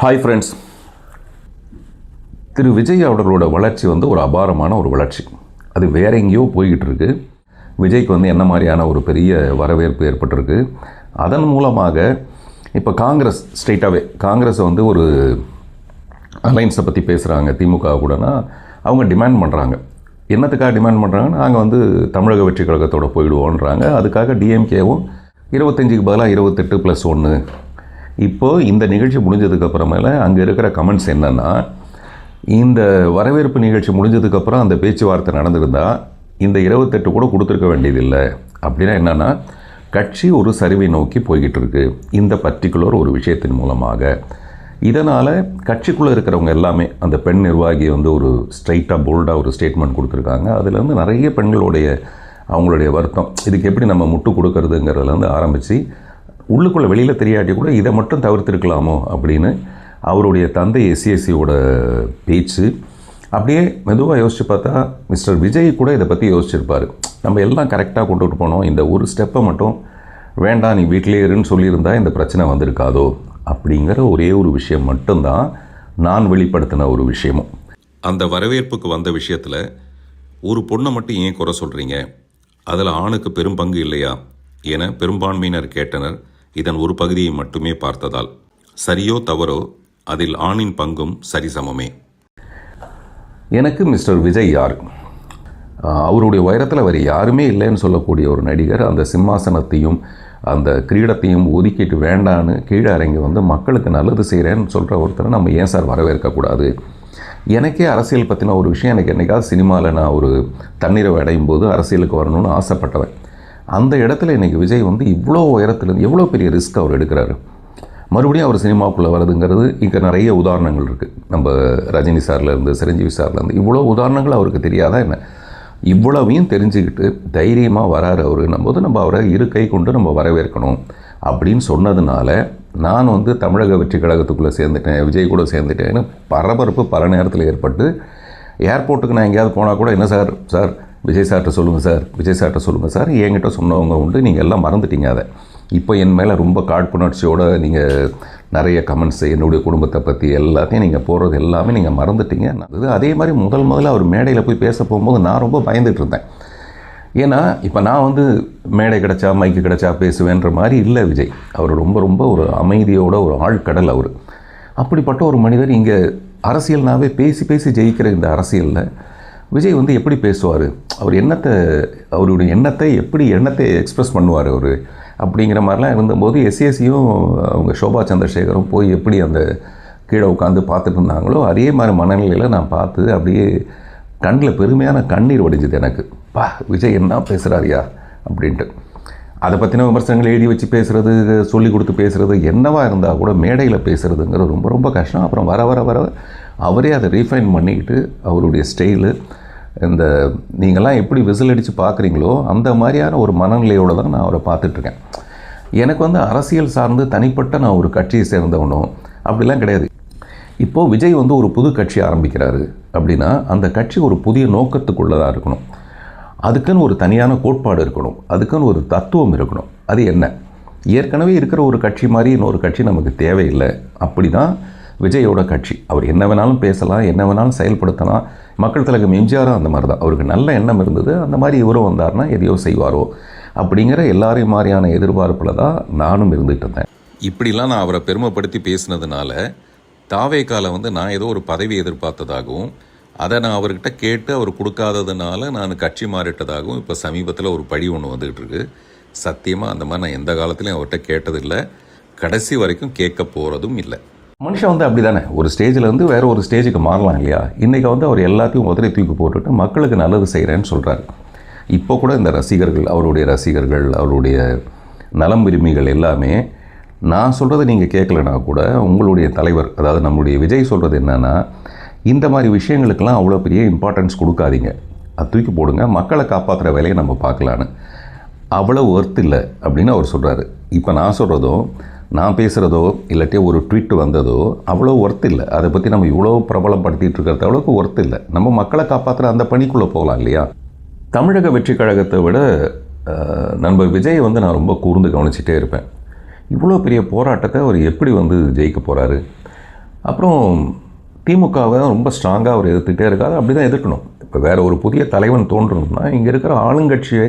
Hi friends. திரு விஜய் அவர்களோட வளர்ச்சி ஒரு அபாரமான ஒரு வளர்ச்சி. அது வேற எங்கேயோ போய்கிட்டு இருக்கு. விஜய்க்கு என்ன மாதிரியான ஒரு பெரிய வரவேற்பு ஏற்பட்டிருக்கு. அதன் மூலமாக இப்போ காங்கிரஸ் ஸ்ட்ரெயிட்டாகவே காங்கிரஸை ஒரு அலைன்ஸை பற்றி பேசுகிறாங்க. திமுக கூடனா அவங்க டிமாண்ட் பண்ணுறாங்க. என்னத்துக்காக டிமாண்ட் பண்ணுறாங்கன்னா, நாங்கள் தமிழக வெற்றி கழகத்தோடு போயிடுவோன்றாங்க. அதுக்காக டிஎம்கேவும் 25க்கு பதிலாக 28+1. இப்போது இந்த நிகழ்ச்சி முடிஞ்சதுக்கப்புறமேல அங்கே இருக்கிற கமெண்ட்ஸ் என்னென்னா, இந்த வரவேற்பு நிகழ்ச்சி முடிஞ்சதுக்கப்புறம் அந்த பேச்சுவார்த்தை நடந்திருந்தால் இந்த 28 கூட கொடுத்துருக்க வேண்டியதில்லை. அப்படின்னா என்னென்னா, கட்சி ஒரு சரிவை நோக்கி போய்கிட்டு இருக்கு இந்த பர்டிகுலர் ஒரு விஷயத்தின் மூலமாக. இதனால் கட்சிக்குள்ளே இருக்கிறவங்க எல்லாமே, அந்த பெண் நிர்வாகி ஒரு ஸ்ட்ரைட்டாக போல்டாக ஒரு ஸ்டேட்மெண்ட் கொடுத்துருக்காங்க. அதுலேருந்து நிறைய பெண்களுடைய அவங்களுடைய வருத்தம், இதுக்கு எப்படி நம்ம முட்டு கொடுக்கறதுங்கிறதுலேருந்து ஆரம்பித்து உள்ளுக்குள்ளே வெளியில் தெரியாட்டி கூட இதை மட்டும் தவிர்த்திருக்கலாமோ அப்படின்னு அவருடைய தந்தை எஸ்சிஎஸ்சியோட பேச்சு. அப்படியே மெதுவாக யோசித்து பார்த்தா மிஸ்டர் விஜய் கூட இதை பற்றி யோசிச்சிருப்பார். நம்ம எல்லாம் கரெக்டாக கொண்டுட்டு போனோம், இந்த ஒரு ஸ்டெப்பை மட்டும் வேண்டாம் நீ வீட்டிலே இருன்னு சொல்லியிருந்தா இந்த பிரச்சனை வந்திருக்காதோ அப்படிங்கிற ஒரே ஒரு விஷயம் மட்டும்தான் நான் வெளிப்படுத்தின ஒரு விஷயமும். அந்த வரவேற்புக்கு வந்த விஷயத்தில் ஒரு பொண்ணை மட்டும் ஏன் குறை சொல்கிறீங்க, அதில் ஆணுக்கு பெரும் பங்கு இல்லையா என பெரும்பான்மையினர் கேட்டனர். இதன் ஒரு பகுதியை மட்டுமே பார்த்ததால். சரியோ தவறோ அதில் ஆணின் பங்கும் சரிசமமே. எனக்கு மிஸ்டர் விஜய் யார்? அவருடைய உயரத்தில் வேறு யாருமே இல்லைன்னு சொல்லக்கூடிய ஒரு நடிகர். அந்த சிம்மாசனத்தையும் அந்த கிரீடத்தையும் ஒதுக்கிட்டு வேண்டான்னு கீழே இறங்கி மக்களுக்கு நல்லது செய்கிறேன்னு சொல்கிற ஒருத்தரை நம்ம ஏன் சார் வரவேற்கக்கூடாது? எனக்கே அரசியல் பற்றின ஒரு விஷயம், எனக்கு என்றைக்காவது சினிமாவில் நான் ஒரு தண்ணீரை அடையும் போது அரசியலுக்கு வரணும்னு ஆசைப்பட்டவன். அந்த இடத்துல இன்றைக்கி விஜய் இவ்வளோ உயரத்துலேருந்து எவ்வளோ பெரிய ரிஸ்க் அவர் எடுக்கிறாரு. மறுபடியும் அவர் சினிமாவுக்குள்ளே வருதுங்கிறது இங்கே நிறைய உதாரணங்கள் இருக்குது. நம்ம ரஜினி சார்லேருந்து சிரஞ்சீவி சார்லேருந்து இவ்வளோ உதாரணங்கள் அவருக்கு தெரியாதா என்ன? இவ்வளவையும் தெரிஞ்சுக்கிட்டு தைரியமாக வராரு அவருன்னும் போது நம்ம அவரை இரு கை கொண்டு நம்ம வரவேற்கணும் அப்படின்னு சொன்னதுனால நான் தமிழக வெற்றி கழகத்துக்குள்ளே சேர்ந்துட்டேன், விஜய் கூட சேர்ந்துட்டேன்னு பரபரப்பு பல நேரத்தில் ஏற்பட்டு, ஏர்போர்ட்டுக்கு நான் எங்கேயாவது போனால் கூட என்ன சார் விஜய் சார்கிட்ட சொல்லுங்கள் சார் என்கிட்ட சொன்னவங்க உண்டு, நீங்கள் எல்லாம் மறந்துட்டீங்க. அதை இப்போ என் மேலே ரொம்ப காழ்ப்புணர்ச்சியோடு நீங்கள் நிறைய கமெண்ட்ஸ் என்னுடைய குடும்பத்தை பற்றி எல்லாத்தையும் நீங்கள் போடுறது எல்லாமே நீங்கள் மறந்துட்டீங்க. அதே மாதிரி முதல்ல அவர் மேடையில் போய் பேச போகும்போது நான் ரொம்ப பயந்துட்டு இருந்தேன். ஏன்னா இப்போ நான் மேடை கிடச்சா மைக்கு கிடச்சா பேசுவேன்ற மாதிரி இல்லை விஜய். அவர் ரொம்ப ஒரு அமைதியோட ஒரு ஆழ்கடல் அவர். அப்படிப்பட்ட ஒரு மனிதர் இங்கே அரசியல்னாவே பேசி ஜெயிக்கிற இந்த அரசியலில் விஜய் எப்படி பேசுவார், அவருடைய எண்ணத்தை எக்ஸ்ப்ரெஸ் பண்ணுவார் அவர் அப்படிங்கிற மாதிரிலாம் இருந்தபோது எஸ்சிஎஸ்சியும் அவங்க சோபா சந்திரசேகரும் போய் எப்படி அந்த கீழே உட்காந்து பார்த்துட்டு இருந்தாங்களோ அதே மாதிரி மனநிலையில் நான் பார்த்து அப்படியே கண்ணில் பெருமையான கண்ணீர் வடிஞ்சுது எனக்கு. விஜய் என்ன பேசுகிறாரியா அப்படின்ட்டு. அதை பற்றின விமர்சனங்கள் எழுதி வச்சு பேசுகிறது, சொல்லி கொடுத்து பேசுகிறது, என்னவாக இருந்தால் கூட மேடையில் பேசுகிறதுங்கிறது ரொம்ப கஷ்டம். அப்புறம் வர அவரே அதை ரீஃபைன் பண்ணிக்கிட்டு அவருடைய ஸ்டைலு, இந்த நீங்கள்லாம் எப்படி விசில் அடித்து பார்க்குறீங்களோ அந்த மாதிரியான ஒரு மனநிலையோடு தான் நான் அவரை பார்த்துட்ருக்கேன். எனக்கு அரசியல் சார்ந்து தனிப்பட்ட நான் ஒரு கட்சியை சேர்ந்தவனோ அப்படிலாம் கிடையாது. இப்போது விஜய் ஒரு புது கட்சி ஆரம்பிக்கிறாரு அப்படின்னா அந்த கட்சி ஒரு புதிய நோக்கத்துக்குள்ளதாக இருக்கணும். அதுக்குன்னு ஒரு தனியான கோட்பாடு இருக்கணும், அதுக்குன்னு ஒரு தத்துவம் இருக்கணும். அது என்ன? ஏற்கனவே இருக்கிற ஒரு கட்சி மாதிரி இன்னொரு கட்சி நமக்கு தேவையில்லை. அப்படி தான் விஜயோட கட்சி. அவர் என்ன வேணாலும் பேசலாம், என்ன வேணாலும் செயல்படுத்தலாம். மக்கள் திலகம் எம்ஜிஆரும் அந்த மாதிரி தான். அவருக்கு நல்ல எண்ணம் இருந்தது, அந்த மாதிரி இவரும் வந்தார்னா எதையோ செய்வாரோ அப்படிங்கிற எல்லாரையும் மாதிரியான எதிர்பார்ப்பில் தான் நானும் இருந்துகிட்டு இருந்தேன். இப்படிலாம் நான் அவரை பெருமைப்படுத்தி பேசினதுனால தாவேக்கால நான் ஏதோ ஒரு பதவி எதிர்பார்த்ததாகவும் அதை நான் அவர்கிட்ட கேட்டு அவர் கொடுக்காததுனால நான் கட்சி மாறிட்டதாகவும் இப்போ சமீபத்தில் ஒரு பழி ஒன்று வந்துகிட்டு இருக்கு. சத்தியமாக அந்த மாதிரி நான் எந்த காலத்துலையும் அவர்கிட்ட கேட்டதில்லை, கடைசி வரைக்கும் கேட்க போகிறதும் இல்லை. மனுஷன் அப்படி தானே, ஒரு ஸ்டேஜில் வேறு ஒரு ஸ்டேஜுக்கு மாறலாம் இல்லையா? இன்றைக்கி அவர் எல்லாத்தையும் உதறி தூக்கி போட்டுட்டு மக்களுக்கு நல்லது செய்கிறேன்னு சொல்கிறாரு. இப்போ கூட இந்த அவருடைய ரசிகர்கள், அவருடைய நலம் விரும்பிகள் எல்லாமே நான் சொல்கிறத நீங்கள் கேட்கலனா கூட உங்களுடைய தலைவர், அதாவது நம்முடைய விஜய் சொல்கிறது என்னென்னா, இந்த மாதிரி விஷயங்களுக்கெல்லாம் அவ்வளோ பெரிய இம்பார்ட்டன்ஸ் கொடுக்காதீங்க, அது தூக்கி போடுங்க, மக்களை காப்பாற்றுற வேலையை நம்ம பார்க்கலான்னு. அவ்வளோ ஒர்த் இல்லை அப்படின்னு அவர் சொல்கிறாரு. இப்போ நான் சொல்கிறதோ நான் பேசுகிறதோ இல்லாட்டி ஒரு ட்வீட் வந்ததோ அவ்வளோ ஒர்த் இல்லை. அதை பற்றி நம்ம இவ்வளோ பிரபலப்படுத்திகிட்டு இருக்கிறது அவ்வளோக்கு ஒர்த் இல்லை. நம்ம மக்களை காப்பாற்றுற அந்த பணிக்குள்ளே போகலாம் இல்லையா? தமிழக வெற்றி கழகத்தை விட நண்பர் விஜய் நான் ரொம்ப கூர்ந்து கவனிச்சிட்டே இருப்பேன். இவ்வளோ பெரிய போராட்டத்தை அவர் எப்படி ஜெயிக்க போகிறாரு? அப்புறம் திமுகவை ரொம்ப ஸ்ட்ராங்காக அவர் எதிர்த்துக்கிட்டே இருக்காது. அப்படி தான் எதிர்க்கணும். இப்போ வேறு ஒரு புதிய தலைவன் தோன்றணும்னா இங்கே இருக்கிற ஆளுங்கட்சியை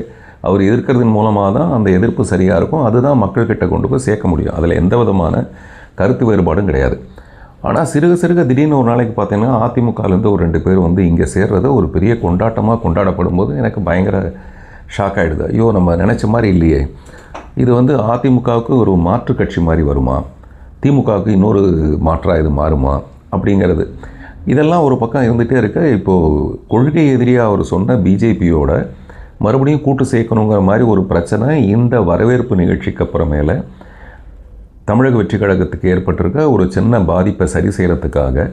அவர் எதிர்க்கிறதன் மூலமாக தான் அந்த எதிர்ப்பு சரியாக இருக்கும். அதுதான் மக்கள்கிட்ட கொண்டு போய் சேர்க்க முடியும். அதில் எந்த விதமான கருத்து வேறுபாடும் கிடையாது. ஆனால் சிறுக சிறுக திடீர்னு ஒரு நாளைக்கு பார்த்தீங்கன்னா அதிமுகலேருந்து ஒரு 2 பேர் வந்து இங்கே சேர்றது ஒரு பெரிய கொண்டாட்டமாக கொண்டாடப்படும் போது எனக்கு பயங்கர ஷாக் ஆகிடுது. ஐயோ, நம்ம நினச்ச மாதிரி இல்லையே, இது வந்து அதிமுகவுக்கு ஒரு மாற்று கட்சி மாதிரி வருமா, திமுகவுக்கு இன்னொரு மாற்றாக இது மாறுமா அப்படிங்கிறது, இதெல்லாம் ஒரு பக்கம் இருந்துகிட்டே இருக்க. இப்போது கொள்கை எதிரியாக அவர் சொன்ன பிஜேபியோட மறுபடியும் கூட்டு சேர்க்கணுங்கிற மாதிரி ஒரு பிரச்சனை இந்த வரவேற்பு நிகழ்ச்சிக்கு அப்புறமேல தமிழக வெற்றி கழகத்துக்கு ஏற்பட்டிருக்க ஒரு சின்ன பாதிப்பை சரி செய்கிறதுக்காக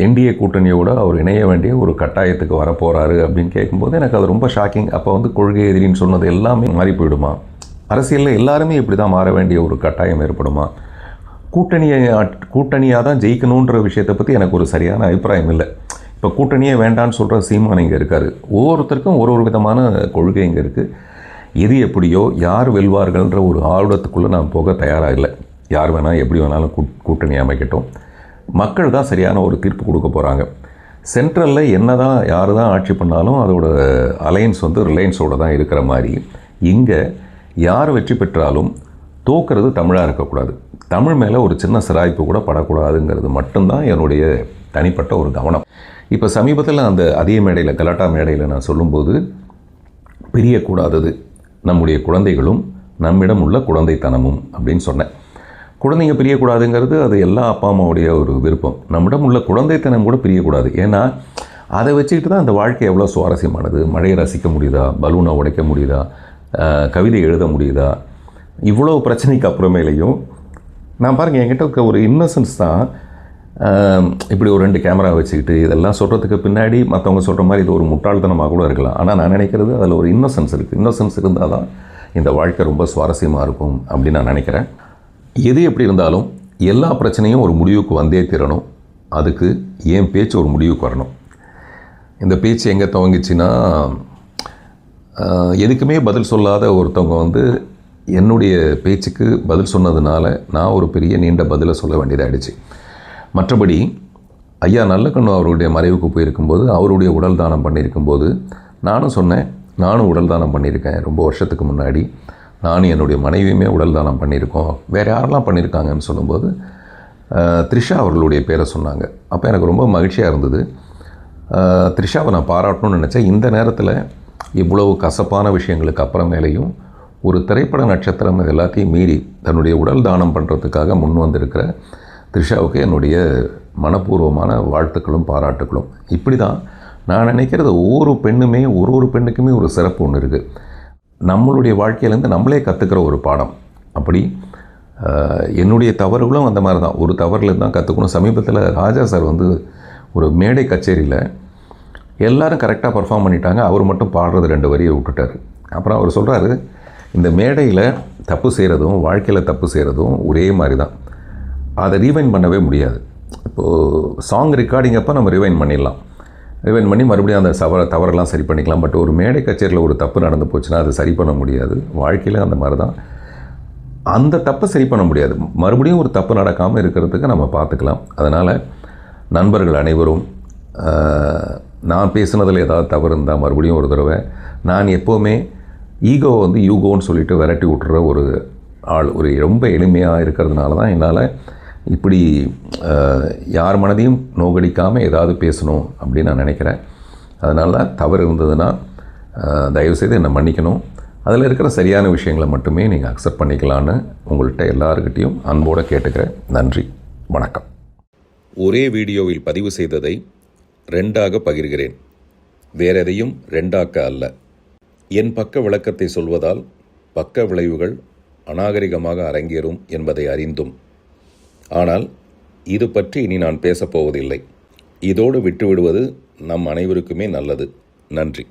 என்டிஏ கூட்டணியோட அவர் இணைய வேண்டிய ஒரு கட்டாயத்துக்கு வரப்போகிறாரு அப்படின்னு கேட்கும்போது எனக்கு அது ரொம்ப ஷாக்கிங். அப்போ வந்து கொள்கை எதிரின்னு சொன்னது எல்லாமே மாறி போயிடுமா? அரசியலில் எல்லாருமே இப்படி தான் மாற வேண்டிய ஒரு கட்டாயம் ஏற்படுமா? கூட்டணியாக தான் ஜெயிக்கணுன்ற விஷயத்தை பற்றி எனக்கு ஒரு சரியான அபிப்பிராயம் இல்லை. இப்போ கூட்டணியே வேண்டான்னு சொல்கிற சீமான் இங்கே இருக்கார். ஒவ்வொருத்தருக்கும் ஒரு விதமான கொள்கை இங்கே இருக்குது. எது எப்படியோ யார் வெல்வார்கள்ன்ற ஒரு ஆர்வத்துக்குள்ளே நான் போக தயாராக இல்லை. யார் வேணால் எப்படி வேணாலும் கூட்டணி அமைக்கட்டும். மக்கள் தான் சரியான ஒரு தீர்ப்பு கொடுக்க போகிறாங்க. சென்ட்ரலில் என்ன தான் யார் தான் ஆட்சி பண்ணாலும் அதோட அலையன்ஸ் வந்து ரிலையன்ஸோடு தான் இருக்கிற மாதிரி இங்கே யார் வெற்றி பெற்றாலும் தோக்கிறது தமிழாக இருக்கக்கூடாது. தமிழ் மேலே ஒரு சின்ன சிராய்ப்பு கூட படக்கூடாதுங்கிறது மட்டும்தான் என்னுடைய தனிப்பட்ட ஒரு கவனம். இப்போ சமீபத்தில் அதே மேடையில் கலாட்டா மேடையில் நான் சொல்லும்போது பிரியக்கூடாதது நம்முடைய குழந்தைகளும் நம்மிடம் உள்ள குழந்தைத்தனமும் அப்படின்னு சொன்னேன். குழந்தைங்க பிரியக்கூடாதுங்கிறது அது எல்லா அப்பா அம்மாவுடைய ஒரு விருப்பம். நம்மிடம் உள்ள குழந்தைத்தனம் கூட பிரியக்கூடாது. ஏன்னா அதை வச்சுக்கிட்டு தான் அந்த வாழ்க்கை எவ்வளோ சுவாரஸ்யமானது. மழையை ரசிக்க முடியுதா, பலூனை உடைக்க முடியுதா, கவிதை எழுத முடியுதா, இவ்வளோ பிரச்சனைக்கு அப்புறமேலையும் நான் பாருங்கள், என்கிட்ட ஒரு இன்னசென்ஸ் தான். இப்படி ஒரு 2 கேமரா வச்சுக்கிட்டு இதெல்லாம் சொல்கிறதுக்கு பின்னாடி மற்றவங்க சொல்கிற மாதிரி இது ஒரு முட்டாள்தனமாக கூட இருக்கலாம். ஆனால் நான் நினைக்கிறது அதில் ஒரு இன்னசென்ஸ் இருக்குது. இன்னசென்ஸ் இருந்தால் தான் இந்த வாழ்க்கை ரொம்ப சுவாரஸ்யமாக இருக்கும் அப்படின்னு நான் நினைக்கிறேன். எது எப்படி இருந்தாலும் எல்லா பிரச்சனையும் ஒரு முடிவுக்கு வந்தே தீரணும். அதுக்கு என் பேச்சு ஒரு முடிவுக்கு வரணும். இந்த பேச்சு எங்கே துவங்கிச்சின்னா, எதுக்குமே பதில் சொல்லாத ஒருத்தவங்க வந்து என்னுடைய பேச்சுக்கு பதில் சொன்னதுனால நான் ஒரு பெரிய நீண்ட பதிலை சொல்ல வேண்டியதாகிடுச்சு. மற்றபடி ஐயா நல்லக்கண்ணு அவருடைய மறைவுக்கு போயிருக்கும்போது, அவருடைய உடல் தானம் பண்ணியிருக்கும்போது நானும் சொன்னேன், நானும் உடல் தானம் பண்ணியிருக்கேன் ரொம்ப வருஷத்துக்கு முன்னாடி. நானும் என்னுடைய மனைவியுமே உடல் தானம் பண்ணியிருக்கோம். வேறு யாரெல்லாம் பண்ணியிருக்காங்கன்னு சொல்லும்போது த்ரிஷா அவர்களுடைய பேரை சொன்னாங்க. அப்போ எனக்கு ரொம்ப மகிழ்ச்சியாக இருந்தது. த்ரிஷாவை நான் பாராட்டணும்னு நினச்சேன். இந்த நேரத்தில் இவ்வளவு கசப்பான விஷயங்களுக்கு அப்புறமேலேயும் ஒரு திரைப்பட நட்சத்திரம் எல்லாத்தையும் மீறி தன்னுடைய உடல் தானம் பண்ணுறதுக்காக முன் வந்திருக்கிற த்ரிஷாவுக்கு என்னுடைய மனப்பூர்வமான வாழ்த்துக்களும் பாராட்டுக்களும். இப்படி தான் நான் நினைக்கிறது. ஒவ்வொரு பெண்ணுமே ஒரு பெண்ணுக்குமே ஒரு சிறப்பு ஒன்று இருக்குது. நம்மளுடைய வாழ்க்கையிலேருந்து நம்மளே கற்றுக்கிற ஒரு பாடம். அப்படி என்னுடைய தவறுகளும் அந்த மாதிரி தான். ஒரு தவறுலேருந்து தான் கற்றுக்கணும். சமீபத்தில் ராஜா சார் வந்து ஒரு மேடை கச்சேரியில் எல்லோரும் கரெக்டாக பர்ஃபார்ம் பண்ணிட்டாங்க, அவர் மட்டும் பாடுறது 2 வரியை விட்டுட்டார். அப்புறம் அவர் சொல்கிறாரு, இந்த மேடையில் தப்பு செய்கிறதும் வாழ்க்கையில் தப்பு செய்கிறதும் ஒரே மாதிரி தான். அதை ரீவைண்ட் பண்ணவே முடியாது. இப்போது சாங் ரெக்கார்டிங் அப்போ நம்ம ரிவைண்ட் பண்ணிடலாம், ரிவைண்ட் பண்ணி மறுபடியும் அந்த தவறெல்லாம் சரி பண்ணிக்கலாம். பட் ஒரு மேடை கச்சேரியில் ஒரு தப்பு நடந்து போச்சுன்னா அது சரி பண்ண முடியாது. வாழ்க்கையில் அந்த மாதிரி தான். அந்த தப்பை சரி பண்ண முடியாது. மறுபடியும் ஒரு தப்பு நடக்காமல் இருக்கிறதுக்கு நம்ம பார்த்துக்கலாம். அதனால் நண்பர்கள் அனைவரும், நான் பேசுனதில் ஏதாவது தவறு இருந்தால் மறுபடியும் ஒரு தடவை, நான் எப்போவுமே ஈகோவை வந்து யூகோன்னு சொல்லிட்டு விரட்டி விட்டுற ஒரு ஆள். ஒரு ரொம்ப எளிமையாக இருக்கிறதுனால தான் என்னால் இப்படி யார் மனதையும் நோகடிக்காமல் ஏதாவது பேசணும் அப்படின்னு நான் நினைக்கிறேன். அதனால தவறு இருந்ததுன்னா தயவுசெய்து என்னை மன்னிக்கணும். அதில் இருக்கிற சரியான விஷயங்களை மட்டுமே நீங்கள் அக்செப்ட் பண்ணிக்கலான்னு உங்கள்கிட்ட எல்லாருக்கிட்டையும் அன்போடு கேட்டுக்கிறேன். நன்றி, வணக்கம். ஒரே வீடியோவில் பதிவு செய்ததை 2ஆக பகிர்கிறேன். வேறெதையும் 2ஆக்க அல்ல. என் பக்க விளக்கத்தை சொல்வதால் பக்க விளைவுகள் அநாகரிகமாக அரங்கேறும் என்பதை அறிந்தும். ஆனால் இது பற்றி இனி நான் பேசப்போவதில்லை. இதோடு விட்டுவிடுவது நம் அனைவருக்குமே நல்லது. நன்றி.